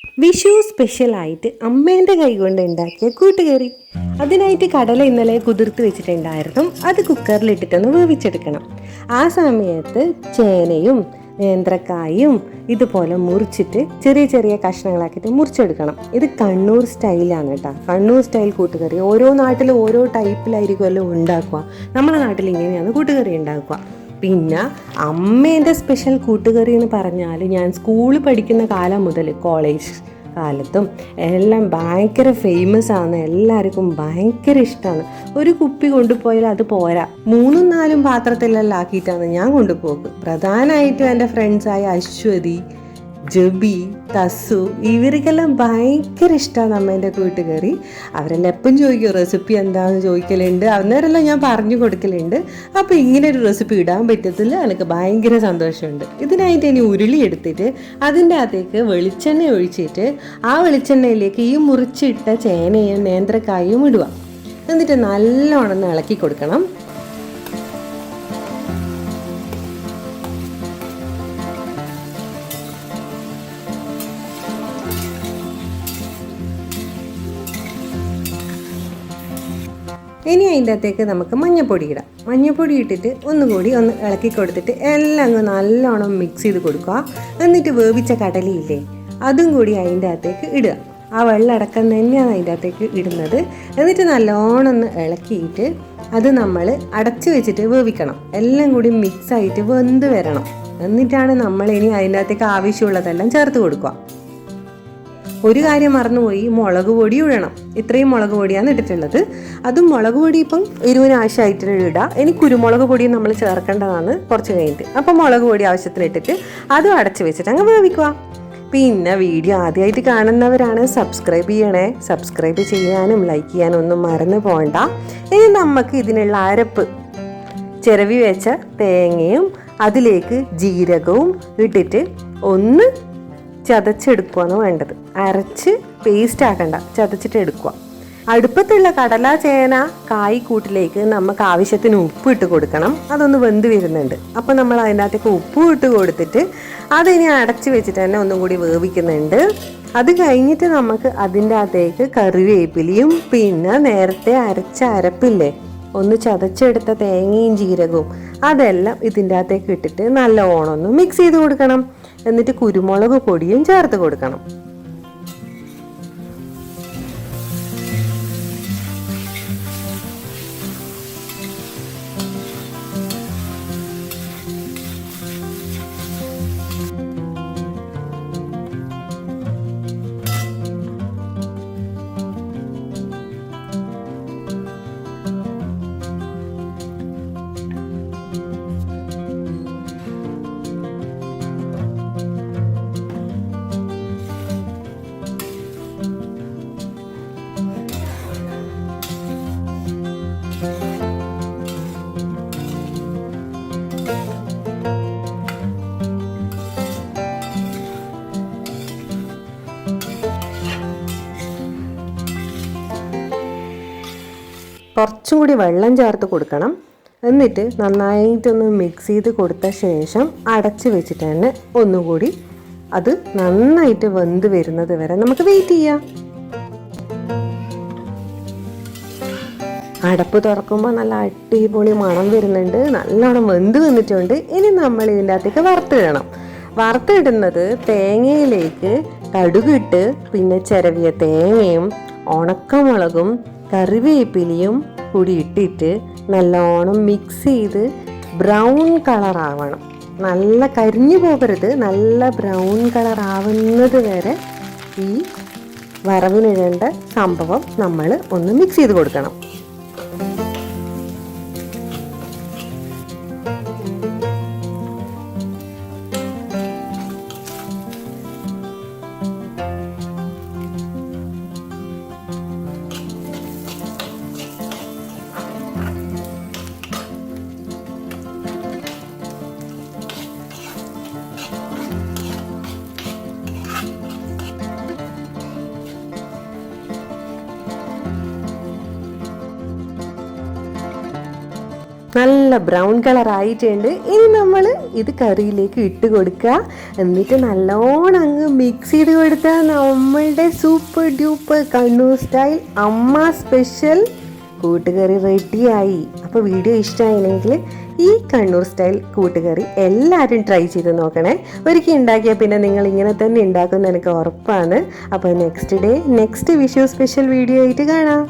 വിഷു സ്പെഷ്യലായിട്ട് അമ്മേൻ്റെ കൈകൊണ്ട് ഉണ്ടാക്കിയ കൂട്ടുകറി. അതിനായിട്ട് കടല ഇന്നലെ കുതിർത്ത് വെച്ചിട്ടുണ്ടായിരുന്നു. അത് കുക്കറിലിട്ടിട്ടൊന്ന് വേവിച്ചെടുക്കണം. ആ സമയത്ത് ചേനയും നേന്ത്രക്കായും ഇതുപോലെ മുറിച്ചിട്ട് ചെറിയ ചെറിയ കഷ്ണങ്ങളാക്കിയിട്ട് മുറിച്ചെടുക്കണം. ഇത് കണ്ണൂർ സ്റ്റൈലാണ് കേട്ടോ. കണ്ണൂർ സ്റ്റൈൽ കൂട്ടുകറി. ഓരോ നാട്ടിലും ഓരോ ടൈപ്പിലായിരിക്കുമല്ലോ ഉണ്ടാക്കുക. നമ്മുടെ നാട്ടിൽ ഇങ്ങനെയാണ് കൂട്ടുകറി ഉണ്ടാക്കുക. പിന്നെ അമ്മേൻ്റെ സ്പെഷ്യൽ കൂട്ടുകറി എന്ന് പറഞ്ഞാൽ ഞാൻ സ്കൂളിൽ പഠിക്കുന്ന കാലം മുതൽ കോളേജ് കാലത്തും എല്ലാം ഭയങ്കര ഫേമസ് ആണ്. എല്ലാവർക്കും ഭയങ്കര ഇഷ്ടമാണ്. ഒരു കുപ്പി കൊണ്ടുപോയാൽ അത് പോരാ, 3-4 പാത്രത്തിലെല്ലാം ആക്കിയിട്ടാണ് ഞാൻ കൊണ്ടുപോകും. പ്രധാനമായിട്ടും എൻ്റെ ഫ്രണ്ട്സായ അശ്വതി, ജബി, തസു ഇവർക്കെല്ലാം ഭയങ്കര ഇഷ്ടമാണ് അമ്മേൻ്റെ കൂട്ടുകറി. അവരെല്ലാം എപ്പം ചോദിക്കും റെസിപ്പി എന്താണെന്ന് ചോദിക്കലുണ്ട്. അന്നേരമെല്ലാം ഞാൻ പറഞ്ഞു കൊടുക്കലുണ്ട്. അപ്പോൾ ഇങ്ങനെ ഒരു റെസിപ്പി ഇടാൻ പറ്റത്തില്ല, എനിക്ക് ഭയങ്കര സന്തോഷമുണ്ട്. ഇതിനായിട്ട് ഇനി ഉരുളി എടുത്തിട്ട് അതിൻ്റെ അകത്തേക്ക് വെളിച്ചെണ്ണ ഒഴിച്ചിട്ട് ആ വെളിച്ചെണ്ണയിലേക്ക് ഈ മുറിച്ചിട്ട ചേനയും നേന്ത്രക്കായും ഇടുക. എന്നിട്ട് നല്ലോണം ഇളക്കി കൊടുക്കണം. ഇനി അതിൻ്റെ അകത്തേക്ക് നമുക്ക് മഞ്ഞൾപ്പൊടി ഇടാം. മഞ്ഞൾപ്പൊടി ഇട്ടിട്ട് ഒന്നുകൂടി ഒന്ന് ഇളക്കി കൊടുത്തിട്ട് എല്ലാം അങ്ങ് നല്ലോണം മിക്സ് ചെയ്ത് കൊടുക്കുക. എന്നിട്ട് വേവിച്ച കടലയില്ലേ അതും കൂടി അതിൻ്റെ അകത്തേക്ക് ഇടുക. ആ വെള്ളമടക്കം തന്നെയാണ് അതിൻ്റെ അകത്തേക്ക് ഇടുന്നത്. എന്നിട്ട് നല്ലോണം ഒന്ന് ഇളക്കിയിട്ട് അത് നമ്മൾ അടച്ചു വെച്ചിട്ട് വേവിക്കണം. എല്ലാം കൂടി മിക്സായിട്ട് വെന്ത് വരണം. എന്നിട്ടാണ് നമ്മൾ ഇനി അതിൻ്റെ അകത്തേക്ക് ആവശ്യമുള്ളതെല്ലാം ചേർത്ത് കൊടുക്കുക. ഒരു കാര്യം മറന്നുപോയി, മുളക് പൊടി ഇടണം. ഇത്രയും മുളക് പൊടിയാണ് ഇട്ടിട്ടുള്ളത്. അതും മുളക് പൊടി ഇപ്പം എരിവിന് ആവശ്യമായിട്ട് ഇടുക. ഇനി കുരുമുളക് പൊടിയും നമ്മൾ ചേർക്കേണ്ടതാണ് കുറച്ച് കഴിഞ്ഞിട്ട്. അപ്പം മുളക് പൊടി ആവശ്യത്തിന് ഇട്ടിട്ട് അതും അടച്ചു വെച്ചിട്ട് അങ്ങ് വേവിക്കുക. പിന്നെ വീഡിയോ ആദ്യമായിട്ട് കാണുന്നവരാണ് സബ്സ്ക്രൈബ് ചെയ്യണേ. സബ്സ്ക്രൈബ് ചെയ്യാനും ലൈക്ക് ചെയ്യാനും ഒന്നും മറന്നു പോകണ്ട. ഇനി നമുക്ക് ഇതിനുള്ള അരപ്പ്, ചിരവി വെച്ച തേങ്ങയും അതിലേക്ക് ജീരകവും ഇട്ടിട്ട് ഒന്ന് ചതച്ചെടുക്കുകയാണ് വേണ്ടത്. അരച്ച് പേസ്റ്റ് ആക്കണ്ട, ചതച്ചിട്ട് എടുക്കുക. അടുപ്പത്തുള്ള കടല, ചേന, കായ് കൂട്ടിലേക്ക് നമുക്ക് ആവശ്യത്തിന് ഉപ്പ് ഇട്ട് കൊടുക്കണം. അതൊന്ന് വെന്ത് വരുന്നുണ്ട്. അപ്പോൾ നമ്മൾ അതിനകത്തേക്ക് ഉപ്പ് ഇട്ട് കൊടുത്തിട്ട് അതിനെ അടച്ച് വെച്ചിട്ട് തന്നെ ഒന്നും കൂടി വേവിക്കുന്നുണ്ട്. അത് കഴിഞ്ഞിട്ട് നമുക്ക് അതിൻ്റെ അകത്തേക്ക് കറിവേപ്പിലയും പിന്നെ നേരത്തെ അരച്ച അരപ്പില്ലേ, ഒന്ന് ചതച്ചെടുത്ത തേങ്ങയും ജീരകവും അതെല്ലാം ഇതിൻ്റെ അകത്തേക്ക് ഇട്ടിട്ട് നല്ലോണം ഒന്ന് മിക്സ് ചെയ്ത് കൊടുക്കണം. എന്നിട്ട് കുരുമുളക് പൊടിയും ചേർത്ത് കൊടുക്കണം. കുറച്ചും കൂടി വെള്ളം ചേർത്ത് കൊടുക്കണം. എന്നിട്ട് നന്നായിട്ടൊന്ന് മിക്സ് ചെയ്ത് കൊടുത്ത ശേഷം അടച്ച് വെച്ചിട്ട് തന്നെ ഒന്നുകൂടി അത് നന്നായിട്ട് വെന്ത് വരുന്നത് വരെ നമുക്ക് വെയിറ്റ് ചെയ്യാം. അടപ്പ് തുറക്കുമ്പോൾ നല്ല അടിപൊളി മണം വരുന്നുണ്ട്. നല്ലോണം വെന്ത് വന്നിട്ടുണ്ട്. ഇനി നമ്മൾ ഇതിൻ്റെ അകത്തേക്ക് വറുത്തിടണം. വറുത്തിടുന്നത് തേങ്ങയിലേക്ക് കടുകിട്ട് പിന്നെ ചിരവിയ തേങ്ങയും ഉണക്കമുളകും കറിവേപ്പിലയും കൂടി ഇട്ടിട്ട് നല്ലോണം മിക്സ് ചെയ്ത് ബ്രൗൺ കളർ ആവണം. നല്ല കരിഞ്ഞു പോകരുത്, നല്ല ബ്രൗൺ കളർ ആവുന്നത് വരെ ഈ വറവിനിടേണ്ട സംഭവം നമ്മൾ ഒന്ന് മിക്സ് ചെയ്ത് കൊടുക്കണം. നല്ല ബ്രൗൺ കളർ ആയിട്ടുണ്ട്. ഇനി നമ്മൾ ഇത് കറിയിലേക്ക് ഇട്ട് കൊടുക്കുക. എന്നിട്ട് നല്ലോണം അങ്ങ് മിക്സ് ചെയ്ത് കൊടുത്താൽ നമ്മളുടെ സൂപ്പർ ഡ്യൂപ്പർ കണ്ണൂർ സ്റ്റൈൽ അമ്മ സ്പെഷ്യൽ കൂട്ടുകറി റെഡിയായി. അപ്പോൾ വീഡിയോ ഇഷ്ടമായില്ലെങ്കിൽ ഈ കണ്ണൂർ സ്റ്റൈൽ കൂട്ടുകറി എല്ലാവരും ട്രൈ ചെയ്ത് നോക്കണേ. ഒരിക്കൽ ഉണ്ടാക്കിയാൽ പിന്നെ നിങ്ങൾ ഇങ്ങനെ തന്നെ ഉണ്ടാക്കുമെന്ന് എനിക്ക് ഉറപ്പാണ്. അപ്പോൾ നെക്സ്റ്റ് വിഷു സ്പെഷ്യൽ വീഡിയോ ആയിട്ട് കാണാം.